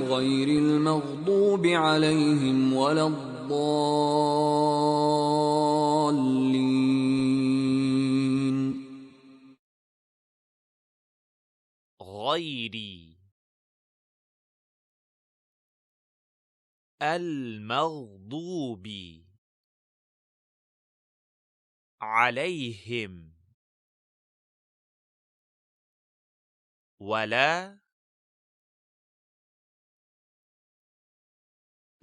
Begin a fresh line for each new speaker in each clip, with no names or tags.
غير المغضوب عليهم ولا الضالين.
غير المغضوب عليهم ولا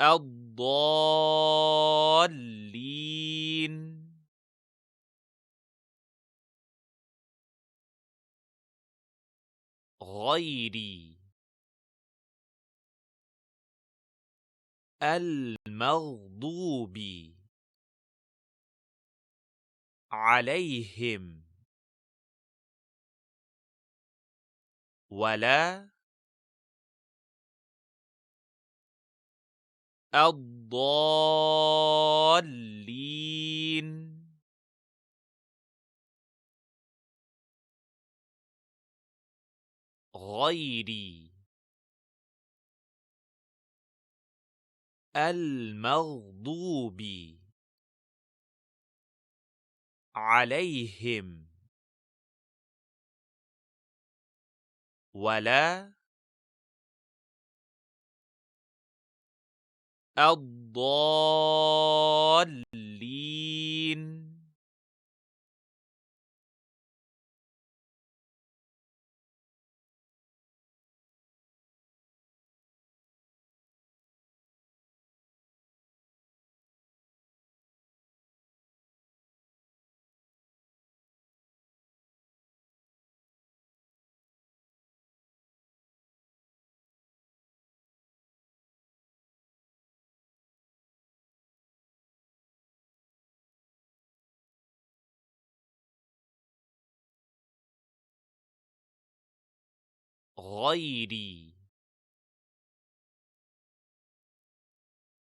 الضالين. غير المغضوب عليهم ولا الضالين. غير المغضوب عليهم ولا الضالين. غير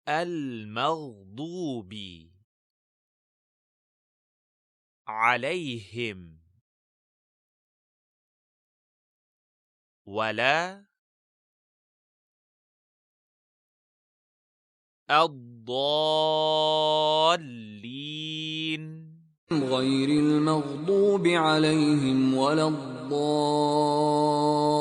المغضوب عليهم ولا الضالين.
غير المغضوب عليهم ولا الضالين.